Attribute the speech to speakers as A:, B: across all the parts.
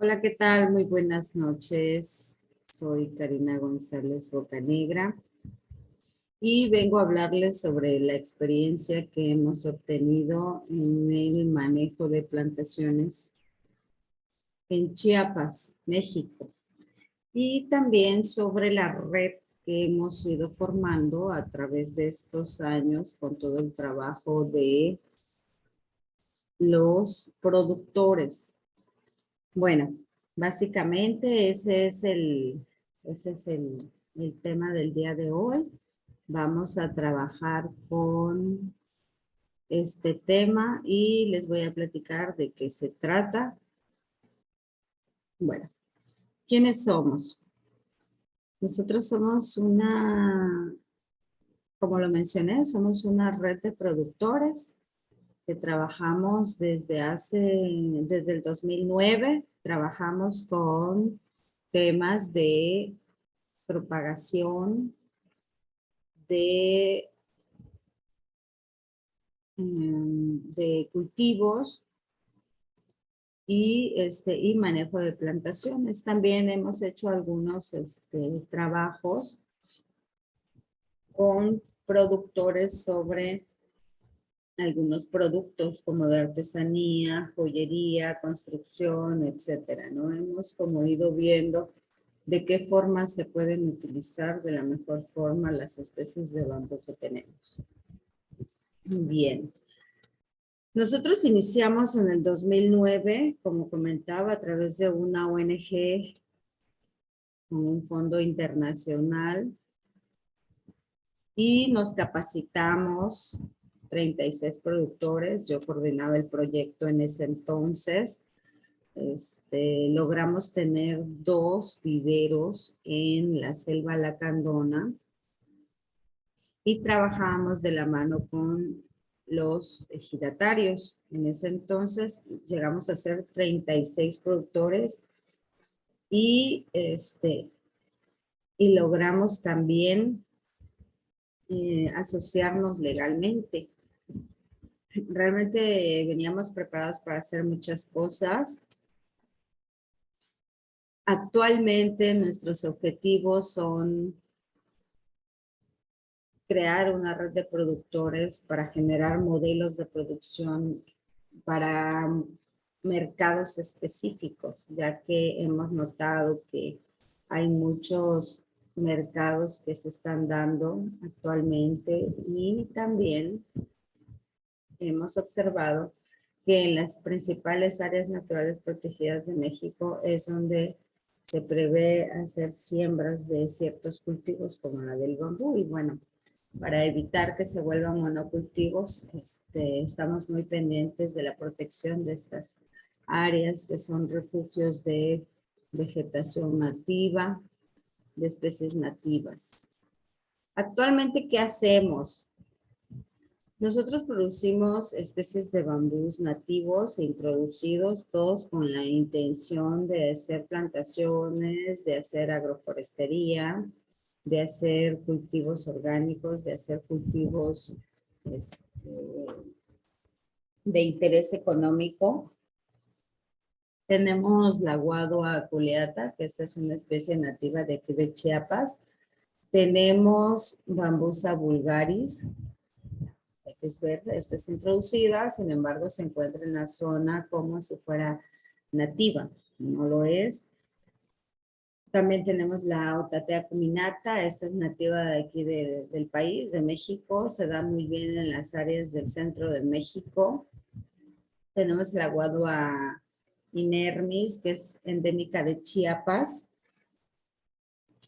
A: Hola, ¿qué tal? Muy buenas noches. Soy Karina González Bocanegra y vengo a hablarles sobre la experiencia que hemos obtenido en el manejo de plantaciones en Chiapas, México, y también sobre la red que hemos ido formando a través de estos años con todo el trabajo de los productores. Bueno, básicamente ese es el tema del día de hoy. Vamos a trabajar con este tema y les voy a platicar de qué se trata. Bueno, ¿quiénes somos? Nosotros somos como lo mencioné, somos una red de productores que trabajamos desde el 2009. Trabajamos con temas de propagación de, de cultivos y manejo de plantaciones. También hemos hecho algunos trabajos con productores sobre algunos productos como de artesanía, joyería, construcción, etcétera, ¿no? Hemos como ido viendo de qué forma se pueden utilizar de la mejor forma las especies de bambú que tenemos. Bien. Nosotros iniciamos en el 2009, como comentaba, a través de una ONG, con un fondo internacional, y nos capacitamos 36 productores. Yo coordinaba el proyecto en ese entonces. Logramos tener 2 viveros en la selva lacandona y trabajábamos de la mano con los ejidatarios. En ese entonces llegamos a ser 36 productores y, y logramos también asociarnos legalmente. Realmente veníamos preparados para hacer muchas cosas. Actualmente nuestros objetivos son crear una red de productores para generar modelos de producción para mercados específicos, ya que hemos notado que hay muchos mercados que se están dando actualmente y también hemos observado que en las principales áreas naturales protegidas de México es donde se prevé hacer siembras de ciertos cultivos como la del bambú. Y bueno, para evitar que se vuelvan monocultivos, estamos muy pendientes de la protección de estas áreas que son refugios de vegetación nativa, de especies nativas. Actualmente, ¿qué hacemos? Nosotros producimos especies de bambús nativos e introducidos, todos con la intención de hacer plantaciones, de hacer agroforestería, de hacer cultivos orgánicos, de hacer cultivos de interés económico. Tenemos la guadua aculeata, que esta es una especie nativa de aquí de Chiapas. Tenemos Bambusa vulgaris, que es verde, esta es introducida, sin embargo se encuentra en la zona como si fuera nativa, no lo es. También tenemos la Otatea acuminata, esta es nativa de aquí del país, de México, se da muy bien en las áreas del centro de México. Tenemos la Guadua inermis, que es endémica de Chiapas.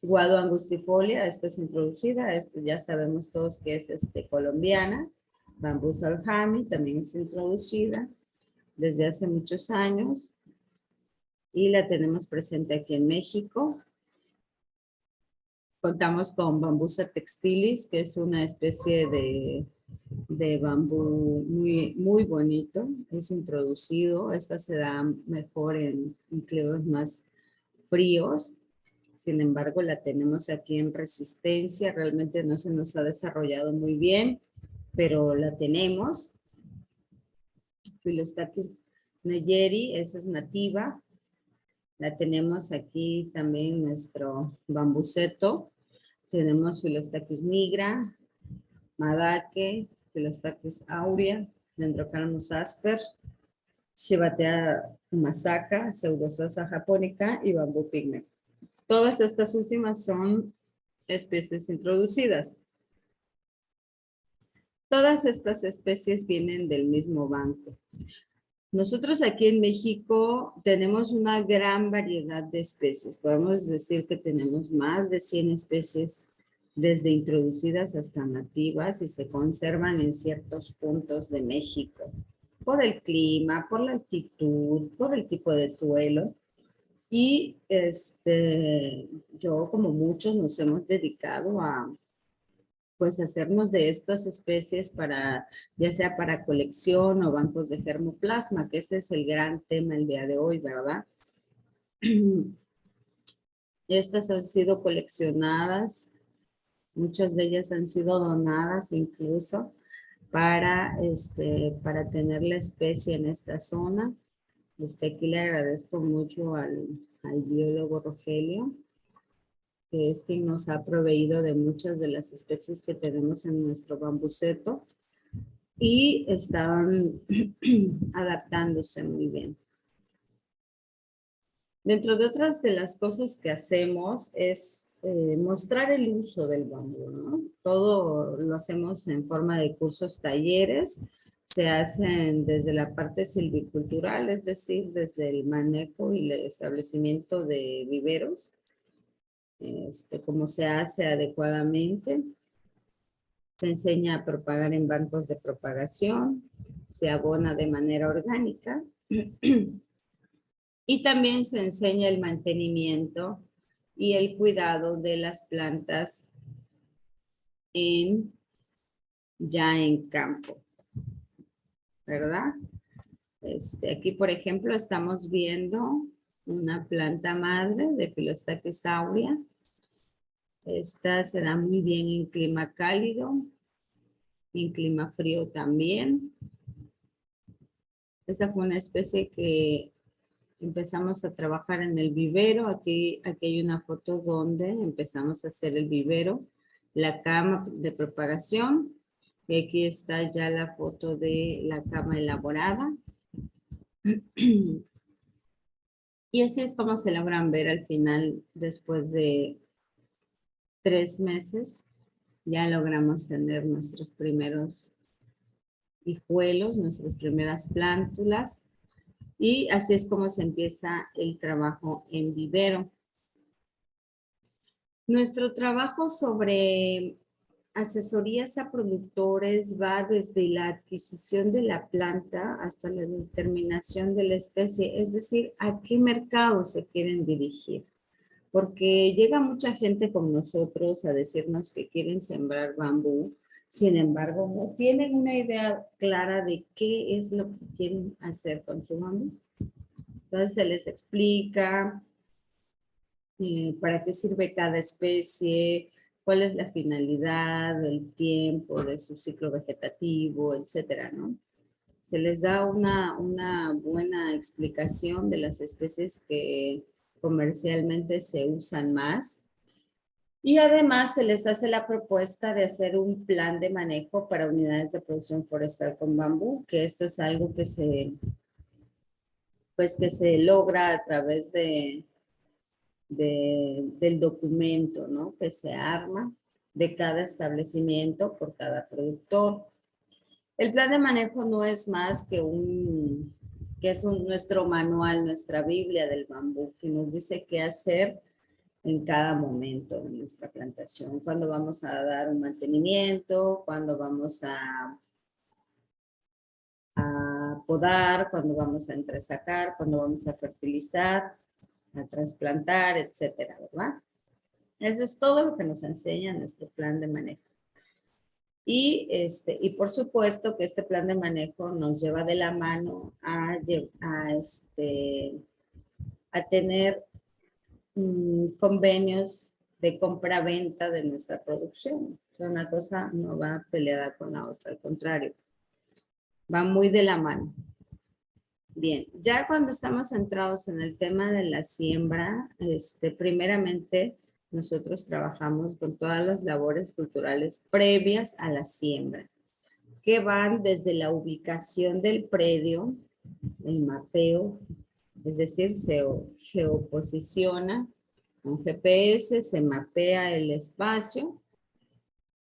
A: Guadua angustifolia, esta es introducida, ya sabemos todos que es colombiana. Bambusa aljami también es introducida desde hace muchos años y la tenemos presente aquí en México. Contamos con Bambusa textilis, que es una especie de bambú muy, muy bonito, es introducido. Esta se da mejor en climas más fríos. Sin embargo, la tenemos aquí en resistencia. Realmente no se nos ha desarrollado muy bien, pero la tenemos. Philostachys neyeri, esa es nativa. La tenemos aquí también nuestro bambuceto. Tenemos Philostachys nigra, Madake, Philostachys aurea, Dendrocalamus asper, Shibatea masaka, Pseudososa japonica y bambú pigmeo. Todas estas últimas son especies introducidas. Todas estas especies vienen del mismo banco. Nosotros aquí en México tenemos una gran variedad de especies. Podemos decir que tenemos más de 100 especies, desde introducidas hasta nativas, y se conservan en ciertos puntos de México, por el clima, por la altitud, por el tipo de suelo. Y yo, como muchos, nos hemos dedicado a pues hacernos de estas especies para, ya sea para colección o bancos de germoplasma, que ese es el gran tema el día de hoy, ¿verdad? Estas han sido coleccionadas, muchas de ellas han sido donadas incluso para tener la especie en esta zona. Aquí le agradezco mucho al biólogo Rogelio, que es quien nos ha proveído de muchas de las especies que tenemos en nuestro bambuceto, y están adaptándose muy bien. Dentro de otras de las cosas que hacemos es mostrar el uso del bambú, ¿no? Todo lo hacemos en forma de cursos, talleres, se hacen desde la parte silvicultural, es decir, desde el manejo y el establecimiento de viveros, cómo se hace adecuadamente. Se enseña a propagar en bancos de propagación, se abona de manera orgánica y también se enseña el mantenimiento y el cuidado de las plantas ya en campo, ¿verdad? Aquí, por ejemplo, estamos viendo una planta madre de Philostachys aurea. Esta se da muy bien en clima cálido, en clima frío también. Esa fue una especie que empezamos a trabajar en el vivero. Aquí hay una foto donde empezamos a hacer el vivero, la cama de propagación. Y aquí está ya la foto de la cama elaborada. Y así es como se logran ver al final, después de 3 meses, ya logramos tener nuestros primeros hijuelos, nuestras primeras plántulas. Y así es como se empieza el trabajo en vivero. Nuestro trabajo sobre asesorías a productores va desde la adquisición de la planta hasta la determinación de la especie, es decir, a qué mercado se quieren dirigir. Porque llega mucha gente con nosotros a decirnos que quieren sembrar bambú, sin embargo, no tienen una idea clara de qué es lo que quieren hacer con su bambú. Entonces se les explica para qué sirve cada especie, cuál es la finalidad, el tiempo de su ciclo vegetativo, etcétera, ¿no? Se les da una buena explicación de las especies que comercialmente se usan más. Y además se les hace la propuesta de hacer un plan de manejo para unidades de producción forestal con bambú, que esto es algo que se logra a través del documento, ¿no? Que se arma de cada establecimiento por cada productor. El plan de manejo no es más que nuestro manual, nuestra Biblia del bambú, que nos dice qué hacer en cada momento de nuestra plantación, cuándo vamos a dar un mantenimiento, cuándo vamos a podar, cuándo vamos a entresacar, cuándo vamos a fertilizar, a trasplantar, etcétera, ¿verdad? Eso es todo lo que nos enseña nuestro plan de manejo. Y por supuesto que este plan de manejo nos lleva de la mano a tener convenios de compra-venta de nuestra producción. Una cosa no va peleada con la otra, al contrario, va muy de la mano. Bien, ya cuando estamos centrados en el tema de la siembra, primeramente nosotros trabajamos con todas las labores culturales previas a la siembra, que van desde la ubicación del predio, el mapeo, es decir, se geoposiciona con GPS, se mapea el espacio.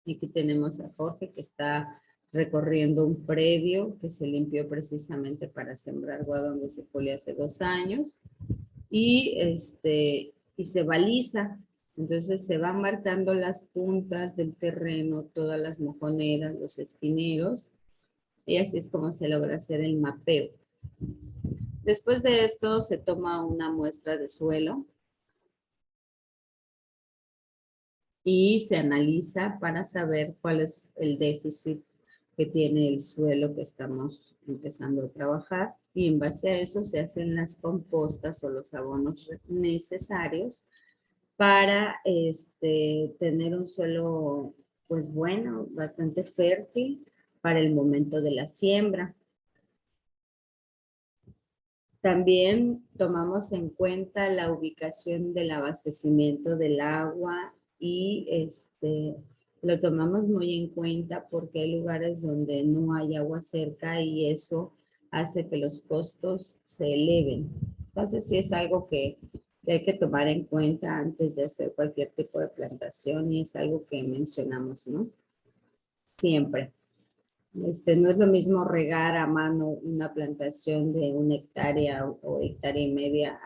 A: Y aquí tenemos a Jorge que está recorriendo un predio que se limpió precisamente para sembrar guadón de hace 2 años. Y se baliza. Entonces se van marcando las puntas del terreno, todas las mojoneras, los espineros, y así es como se logra hacer el mapeo. Después de esto se toma una muestra de suelo y se analiza para saber cuál es el déficit que tiene el suelo que estamos empezando a trabajar, y en base a eso se hacen las compostas o los abonos necesarios para tener un suelo pues bueno, bastante fértil para el momento de la siembra. También tomamos en cuenta la ubicación del abastecimiento del agua y lo tomamos muy en cuenta porque hay lugares donde no hay agua cerca y eso hace que los costos se eleven. Entonces sí es algo que hay que tomar en cuenta antes de hacer cualquier tipo de plantación y es algo que mencionamos, ¿no? Siempre. No es lo mismo regar a mano una plantación de 1 hectárea o hectárea y media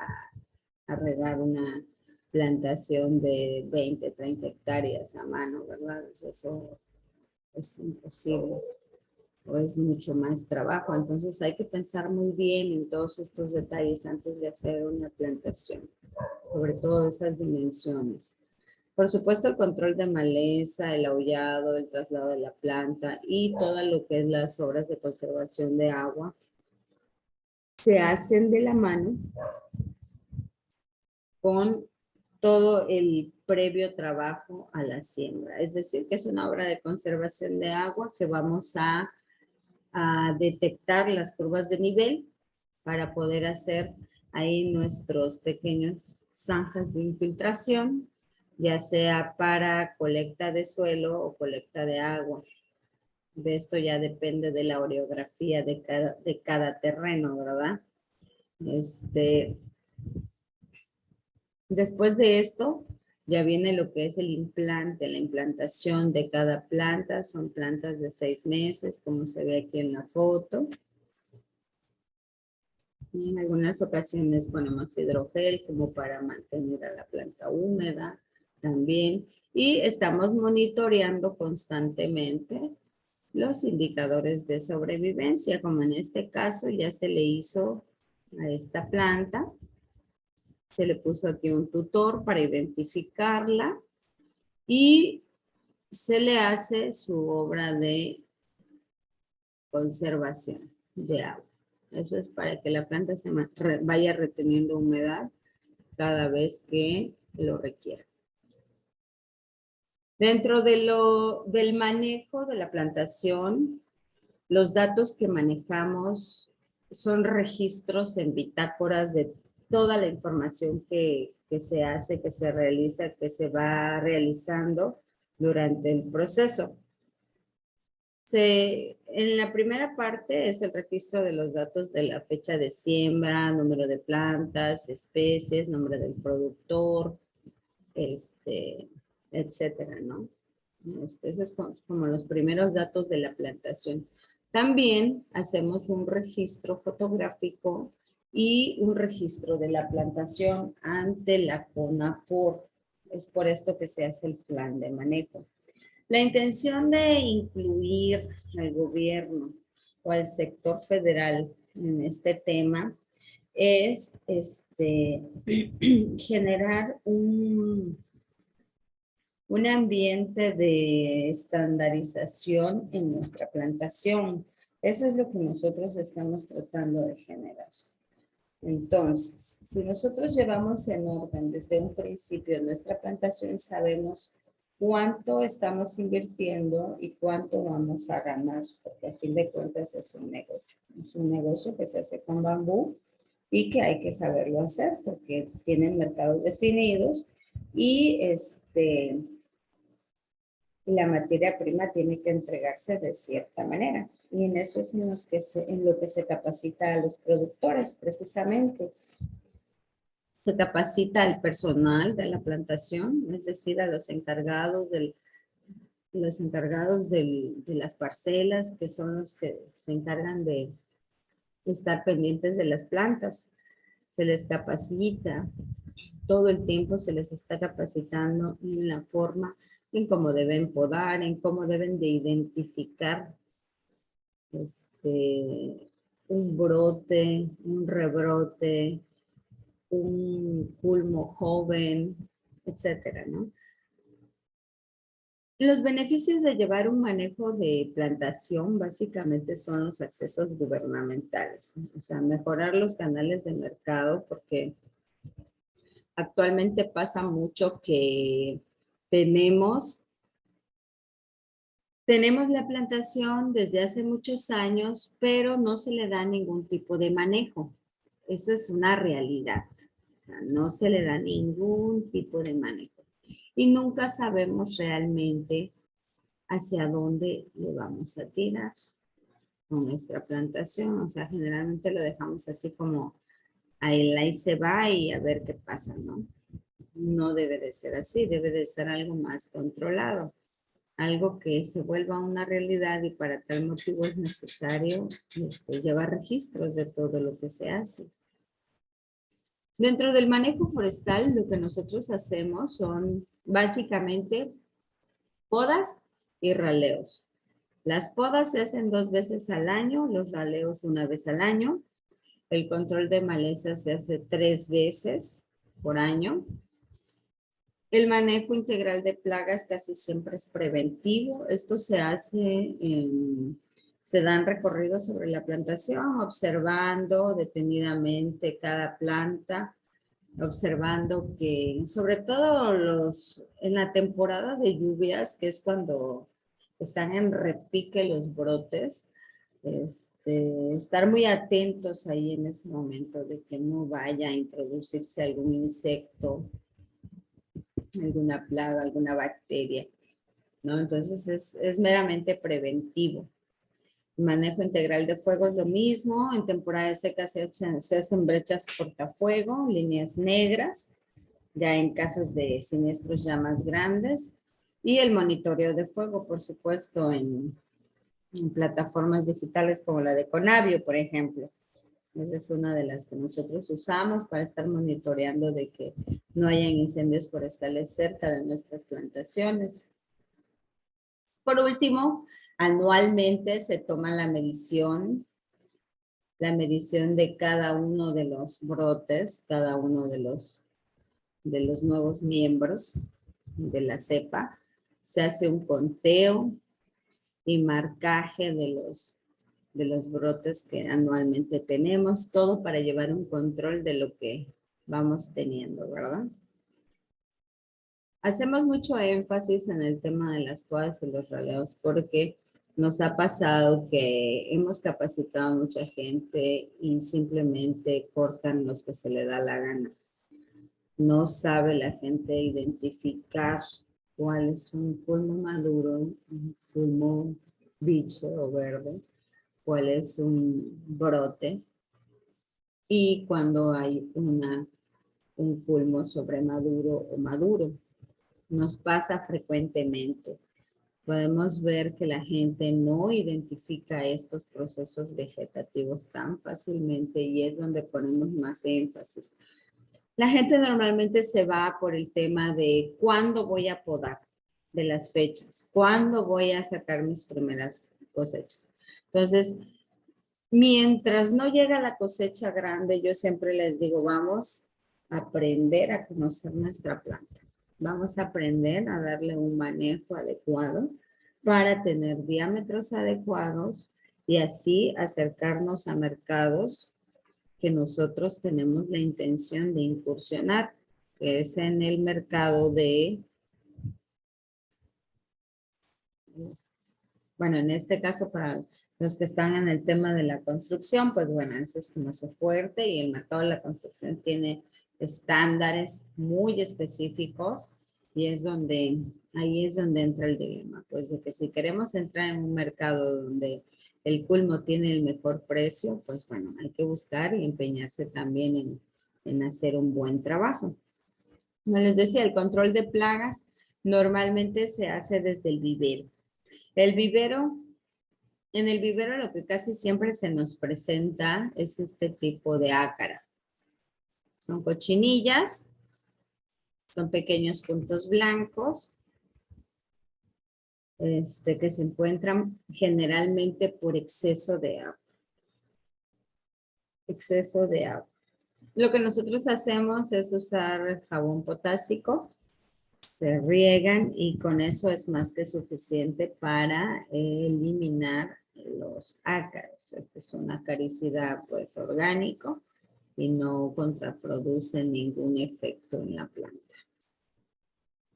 A: a regar una plantación de 20, 30 hectáreas a mano, ¿verdad? Eso es imposible o es mucho más trabajo. Entonces hay que pensar muy bien en todos estos detalles antes de hacer una plantación, sobre todo esas dimensiones. Por supuesto, el control de maleza, el aullado, el traslado de la planta y todo lo que es las obras de conservación de agua se hacen de la mano con todo el previo trabajo a la siembra. Es decir, que es una obra de conservación de agua que vamos a detectar las curvas de nivel para poder hacer ahí nuestros pequeños zanjas de infiltración, ya sea para colecta de suelo o colecta de agua. De esto ya depende de la orografía de cada terreno, ¿verdad? Después de esto, ya viene lo que es el implante, la implantación de cada planta. Son plantas de 6 meses, como se ve aquí en la foto. Y en algunas ocasiones ponemos hidrogel como para mantener a la planta húmeda también. Y estamos monitoreando constantemente los indicadores de sobrevivencia, como en este caso ya se le hizo a esta planta. Se le puso aquí un tutor para identificarla y se le hace su obra de conservación de agua. Eso es para que la planta se vaya reteniendo humedad cada vez que lo requiera. Dentro del manejo de la plantación, los datos que manejamos son registros en bitácoras de toda la información que se hace, que se realiza, que se va realizando durante el proceso. En la primera parte es el registro de los datos de la fecha de siembra, número de plantas, especies, nombre del productor, etcétera, ¿no? Esos son como los primeros datos de la plantación. También hacemos un registro fotográfico y un registro de la plantación ante la CONAFOR. Es por esto que se hace el plan de manejo. La intención de incluir al gobierno o al sector federal en este tema es generar un ambiente de estandarización en nuestra plantación. Eso es lo que nosotros estamos tratando de generar. Entonces, si nosotros llevamos en orden desde un principio nuestra plantación, sabemos cuánto estamos invirtiendo y cuánto vamos a ganar, porque a fin de cuentas es un negocio. Es un negocio que se hace con bambú y que hay que saberlo hacer porque tienen mercados definidos y la materia prima tiene que entregarse de cierta manera. Y en eso es en lo que se capacita a los productores, precisamente. Se capacita al personal de la plantación, es decir, a los encargados de las parcelas, que son los que se encargan de estar pendientes de las plantas. Se les capacita, todo el tiempo se les está capacitando en la forma, en cómo deben podar, en cómo deben de identificar un brote, un rebrote, un culmo joven, etcétera, ¿no? Los beneficios de llevar un manejo de plantación básicamente son los accesos gubernamentales, ¿no? O sea, mejorar los canales de mercado, porque actualmente pasa mucho que tenemos la plantación desde hace muchos años, pero no se le da ningún tipo de manejo. Eso es una realidad. O sea, no se le da ningún tipo de manejo. Y nunca sabemos realmente hacia dónde le vamos a tirar con nuestra plantación. O sea, generalmente lo dejamos así como ahí se va y a ver qué pasa, ¿no? No debe de ser así, debe de ser algo más controlado. Algo que se vuelva una realidad y para tal motivo es necesario llevar registros de todo lo que se hace. Dentro del manejo forestal, lo que nosotros hacemos son básicamente podas y raleos. Las podas se hacen 2 veces al año, los raleos 1 vez al año. El control de maleza se hace 3 veces por año. El manejo integral de plagas casi siempre es preventivo. Esto se hace, se dan recorridos sobre la plantación, observando detenidamente cada planta, observando que, sobre todo en la temporada de lluvias, que es cuando están en repique los brotes, estar muy atentos ahí en ese momento de que no vaya a introducirse algún insecto, alguna plaga, alguna bacteria, ¿no? Entonces es meramente preventivo. El manejo integral de fuego es lo mismo. En temporada de seca se hacen brechas cortafuego, líneas negras, ya en casos de siniestros ya más grandes. Y el monitoreo de fuego, por supuesto, en plataformas digitales como la de Conavio, por ejemplo. Esa es una de las que nosotros usamos para estar monitoreando de que no hayan incendios forestales cerca de nuestras plantaciones. Por último, anualmente se toma la medición de cada uno de los brotes, cada uno de los nuevos miembros de la cepa. Se hace un conteo y marcaje de los brotes que anualmente tenemos, todo para llevar un control de lo que vamos teniendo, ¿verdad? Hacemos mucho énfasis en el tema de las podas y los raleos porque nos ha pasado que hemos capacitado a mucha gente y simplemente cortan los que se le da la gana. No sabe la gente identificar cuál es un culmo maduro, un culmo bicho o verde, cuál es un brote y cuando hay un culmo sobremaduro o maduro. Nos pasa frecuentemente. Podemos ver que la gente no identifica estos procesos vegetativos tan fácilmente y es donde ponemos más énfasis. La gente normalmente se va por el tema de cuándo voy a podar, de las fechas, cuándo voy a sacar mis primeras cosechas. Entonces, mientras no llega la cosecha grande, yo siempre les digo, vamos a aprender a conocer nuestra planta. Vamos a aprender a darle un manejo adecuado para tener diámetros adecuados y así acercarnos a mercados que nosotros tenemos la intención de incursionar, que es en el mercado de Bueno, en este caso para los que están en el tema de la construcción, pues bueno, ese es como su fuerte y el mercado de la construcción tiene estándares muy específicos y ahí es donde entra el dilema, pues de que si queremos entrar en un mercado donde el culmo tiene el mejor precio, pues bueno, hay que buscar y empeñarse también en hacer un buen trabajo. Como les decía, el control de plagas normalmente se hace desde el vivero. El vivero, en el vivero lo que casi siempre se nos presenta es este tipo de ácara. Son cochinillas, son pequeños puntos blancos, que se encuentran generalmente por exceso de agua. Exceso de agua. Lo que nosotros hacemos es usar jabón potásico, se riegan y con eso es más que suficiente para eliminar los ácaros. Este es un acaricida pues orgánico y no contraproduce ningún efecto en la planta.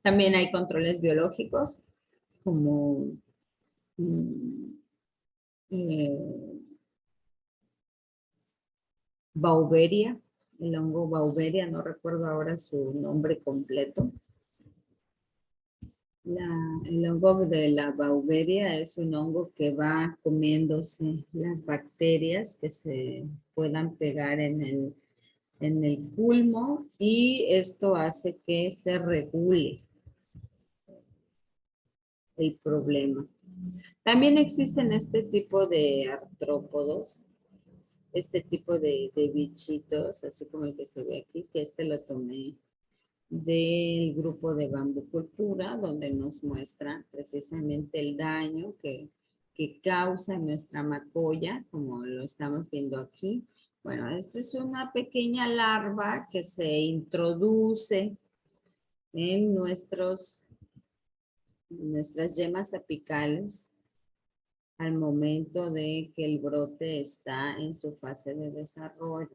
A: También hay controles biológicos como Beauveria, el hongo Beauveria, no recuerdo ahora su nombre completo. El hongo de la Beauveria es un hongo que va comiéndose las bacterias que se puedan pegar en el culmo y esto hace que se regule el problema. También existen este tipo de artrópodos, este tipo de bichitos, así como el que se ve aquí, que lo tomé del grupo de bambucultura, donde nos muestra precisamente el daño que causa nuestra macoya, como lo estamos viendo aquí. Bueno, esta es una pequeña larva que se introduce en nuestras yemas apicales al momento de que el brote está en su fase de desarrollo.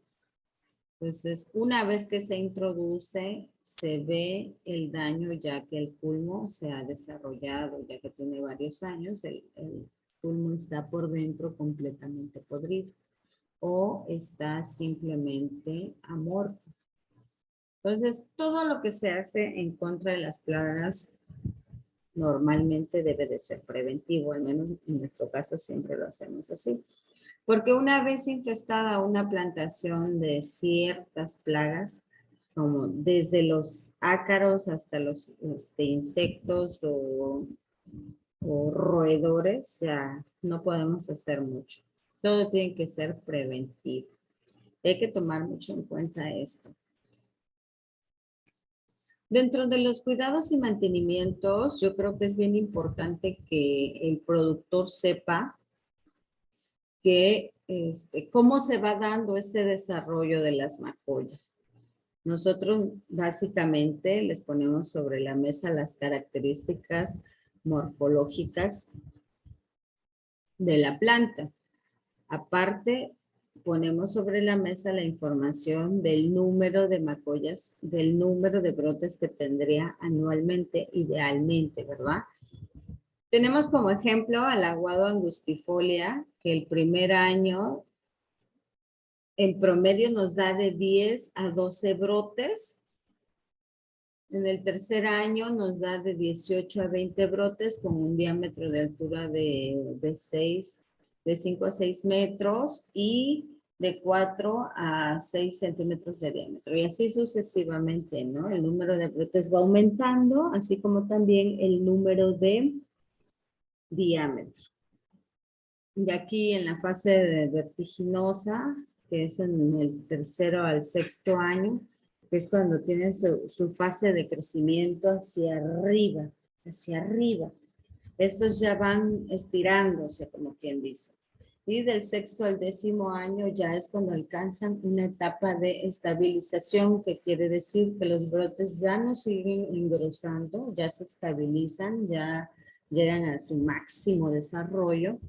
A: Entonces, una vez que se introduce, se ve el daño ya que el culmo se ha desarrollado, ya que tiene varios años, el culmo está por dentro completamente podrido o está simplemente amorfo. Entonces, todo lo que se hace en contra de las plagas normalmente debe de ser preventivo, al menos en nuestro caso siempre lo hacemos así. Porque una vez infestada una plantación de ciertas plagas, como desde los ácaros hasta los insectos o roedores, ya no podemos hacer mucho. Todo tiene que ser preventivo. Hay que tomar mucho en cuenta esto. Dentro de los cuidados y mantenimientos, yo creo que es bien importante que el productor sepa que cómo se va dando ese desarrollo de las macollas. Nosotros básicamente les ponemos sobre la mesa las características morfológicas de la planta. Aparte, ponemos sobre la mesa la información del número de macollas, del número de brotes que tendría anualmente, idealmente, ¿verdad? Tenemos como ejemplo al aguado angustifolia, que el primer año en promedio nos da de 10 a 12 brotes. En el tercer año nos da de 18 a 20 brotes con un diámetro de altura de 5 a 6 metros y de 4 a 6 centímetros de diámetro. Y así sucesivamente, ¿no? El número de brotes va aumentando, así como también el número de diámetro. Y aquí en la fase vertiginosa, que es en el tercero al sexto año, que es cuando tienen su fase de crecimiento hacia arriba, hacia arriba. Estos ya van estirándose, como quien dice. Y del sexto al décimo año ya es cuando alcanzan una etapa de estabilización, que quiere decir que los brotes ya no siguen engrosando, ya se estabilizan, ya llegan a su máximo desarrollo.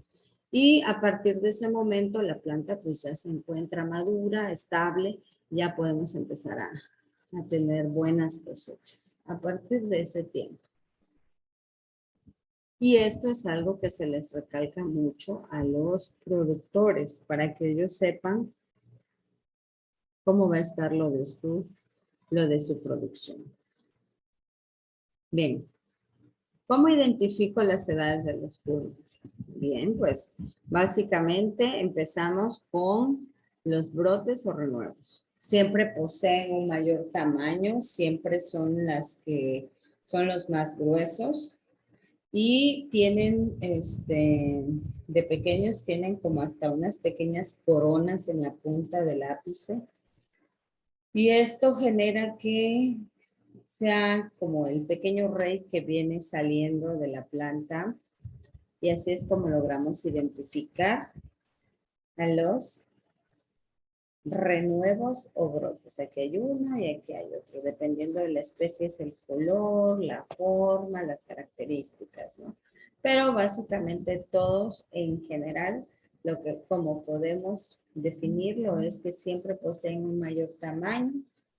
A: Y a partir de ese momento la planta pues ya se encuentra madura, estable, ya podemos empezar a tener buenas cosechas a partir de ese tiempo. Y esto es algo que se les recalca mucho a los productores para que ellos sepan cómo va a estar lo de su producción. Bien, ¿cómo identifico las edades de los culmos? Bien, pues básicamente empezamos con los brotes o renuevos. Siempre poseen un mayor tamaño, siempre son las que son los más gruesos y tienen, de pequeños tienen como hasta unas pequeñas coronas en la punta del ápice. Y esto genera que sea como el pequeño rey que viene saliendo de la planta. Y así es como logramos identificar a los renuevos o brotes. Aquí hay uno y aquí hay otro. Dependiendo de la especie es el color, la forma, las características, ¿no? Pero básicamente todos en general, lo que como podemos definirlo es que siempre poseen un mayor tamaño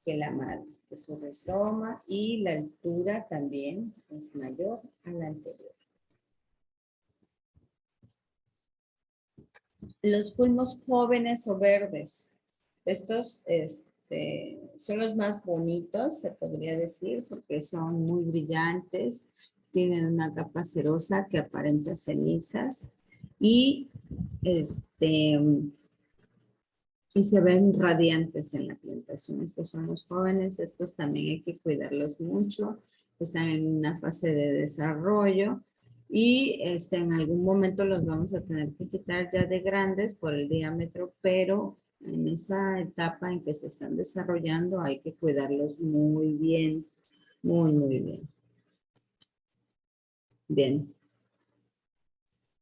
A: que la madre, que su rizoma y la altura también es mayor a la anterior. Los culmos jóvenes o verdes. Estos son los más bonitos, se podría decir, porque son muy brillantes, tienen una capa cerosa que aparenta cenizas y, y se ven radiantes en la plantación. Estos son los jóvenes, estos también hay que cuidarlos mucho, están en una fase de desarrollo y en algún momento los vamos a tener que quitar ya de grandes por el diámetro, pero en esa etapa en que se están desarrollando hay que cuidarlos muy bien, muy bien. Bien.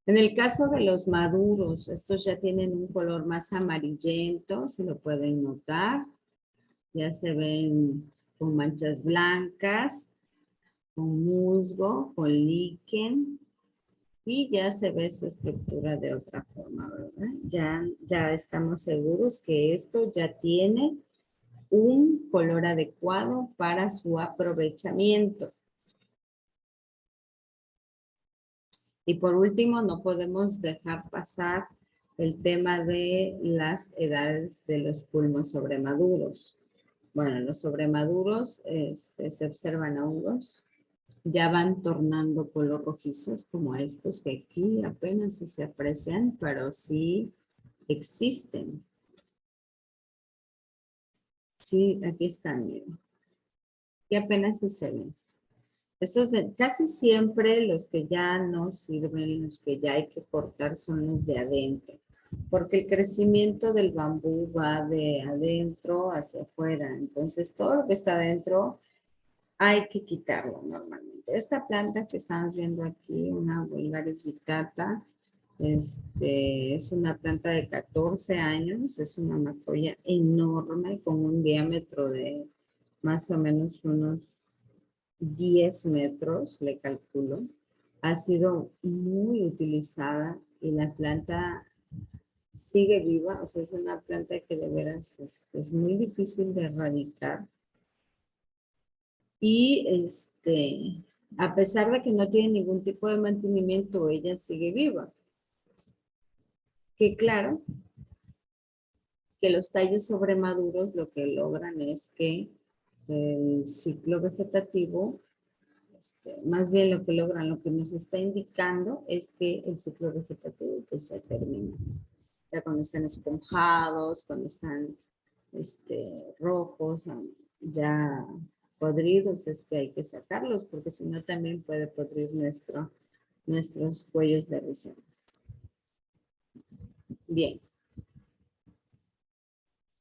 A: En el caso de los maduros, estos ya tienen un color más amarillento, se lo pueden notar. Ya se ven con manchas blancas, con musgo, con líquen. Y ya se ve su estructura de otra forma, ¿verdad? Ya estamos seguros que esto ya tiene un color adecuado para su aprovechamiento. Y por último, no podemos dejar pasar el tema de las edades de los culmos sobremaduros. Bueno, los sobremaduros se observan hongos, ya van tornando color rojizos como estos que aquí apenas si se aprecian, pero sí existen. Sí, aquí están, miren. Y apenas si se ven. Estos casi siempre los que ya no sirven, los que ya hay que cortar son los de adentro, porque el crecimiento del bambú va de adentro hacia afuera. Entonces todo lo que está adentro hay que quitarlo normalmente. Esta planta que estamos viendo aquí, una Vulgaris vittata, es una planta de 14 años, es una macoya enorme con un diámetro de más o menos unos 10 metros, le calculo. Ha sido muy utilizada y la planta sigue viva, o sea, es una planta que de veras es muy difícil de erradicar. Y a pesar de que no tiene ningún tipo de mantenimiento, ella sigue viva. Que claro, que los tallos sobremaduros lo que logran es que el ciclo vegetativo, más bien lo que logran, lo que nos está indicando es que el ciclo vegetativo pues ya termina. Ya cuando están esponjados, cuando están rojos, ya podridos, es que hay que sacarlos, porque si no también puede podrir nuestros cuellos de rizomas. Bien.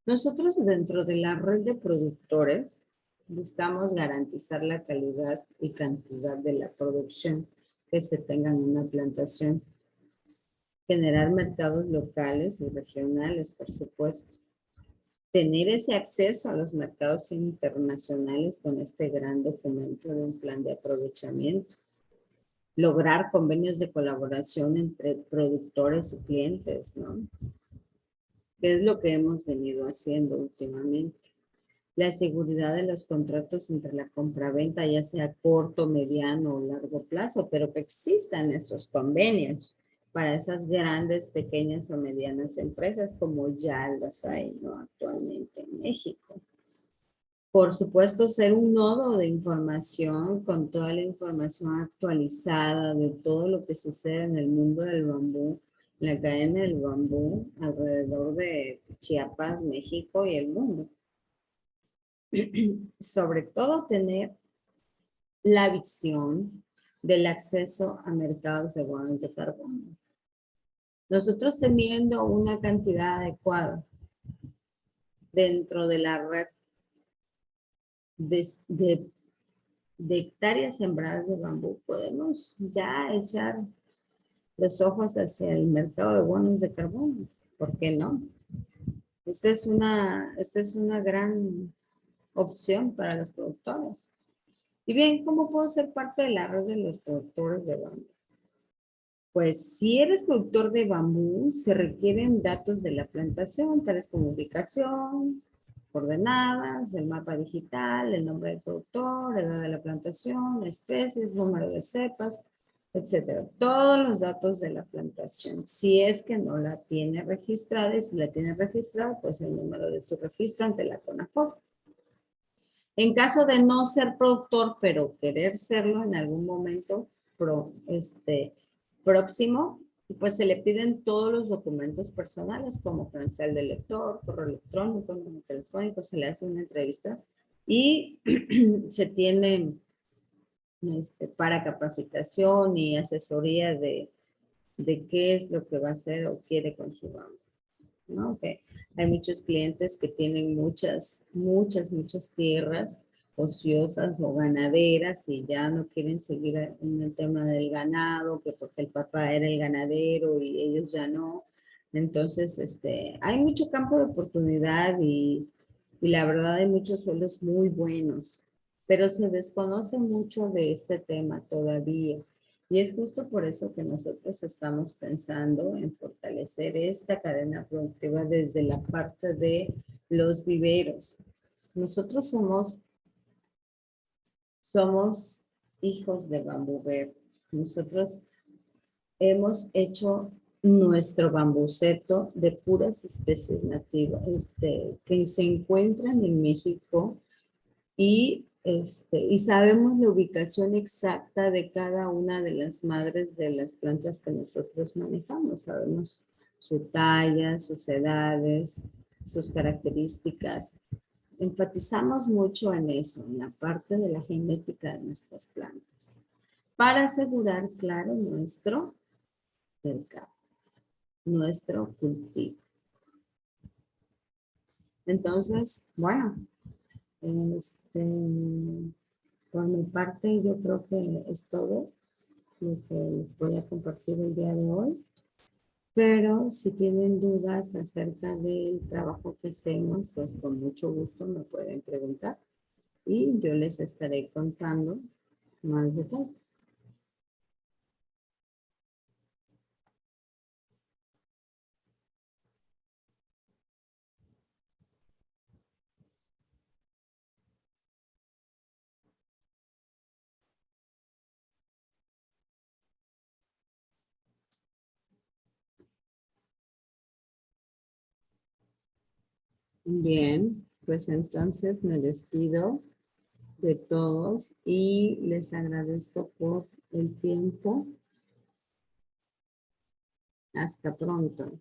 A: Nosotros dentro de la red de productores buscamos garantizar la calidad y cantidad de la producción que se tenga en una plantación, generar mercados locales y regionales, por supuesto. Tener ese acceso a los mercados internacionales con este gran documento de un plan de aprovechamiento. Lograr convenios de colaboración entre productores y clientes, ¿no? Que es lo que hemos venido haciendo últimamente. la seguridad de los contratos entre la compraventa, ya sea corto, mediano o largo plazo, pero que existan estos convenios para esas grandes, pequeñas o medianas empresas como ya los hay, ¿no? Actualmente en México. Por supuesto, ser un nodo de información con toda la información actualizada de todo lo que sucede en el mundo del bambú, en la cadena del bambú, alrededor de Chiapas, México y el mundo. Sobre todo tener la visión del acceso a mercados de bonos de carbono. Nosotros teniendo una cantidad adecuada dentro de la red de hectáreas sembradas de bambú, podemos ya echar los ojos hacia el mercado de bonos de carbono. ¿Por qué no? Esta es una gran opción para los productores. Y bien, ¿cómo puedo ser parte de la red de los productores de bambú? Pues si eres productor de bambú, se requieren datos de la plantación, tales como ubicación, coordenadas, el mapa digital, el nombre del productor, la edad de la plantación, especies, número de cepas, etcétera. Todos los datos de la plantación. Si es que no la tiene registrada, y si la tiene registrada, pues el número de su registro ante la CONAFOR. En caso de no ser productor, pero querer serlo en algún momento próximo, pues se le piden todos los documentos personales como credencial de lector, correo electrónico, número telefónico, se le hace una entrevista y se tiene para capacitación y asesoría de qué es lo que va a hacer o quiere con su banco, ¿no? Okay. Hay muchos clientes que tienen muchas tierras ociosas o ganaderas y ya no quieren seguir en el tema del ganado, que porque el papá era el ganadero y ellos ya no. Entonces, hay mucho campo de oportunidad y la verdad hay muchos suelos muy buenos, pero se desconoce mucho de este tema todavía. Y es justo por eso que nosotros estamos pensando en fortalecer esta cadena productiva desde la parte de los viveros. Nosotros somos hijos de Bambú Verde. Nosotros hemos hecho nuestro bambuceto de puras especies nativas que se encuentran en México y sabemos la ubicación exacta de cada una de las madres de las plantas que nosotros manejamos. Sabemos su talla, sus edades, sus características. Enfatizamos mucho en eso, en la parte de la genética de nuestras plantas, para asegurar, claro, nuestro mercado, nuestro cultivo. Entonces, bueno, por mi parte yo creo que es todo lo que les voy a compartir el día de hoy. Pero si tienen dudas acerca del trabajo que hacemos, pues con mucho gusto me pueden preguntar y yo les estaré contando más detalles. Bien, pues entonces me despido de todos y les agradezco por el tiempo. Hasta pronto.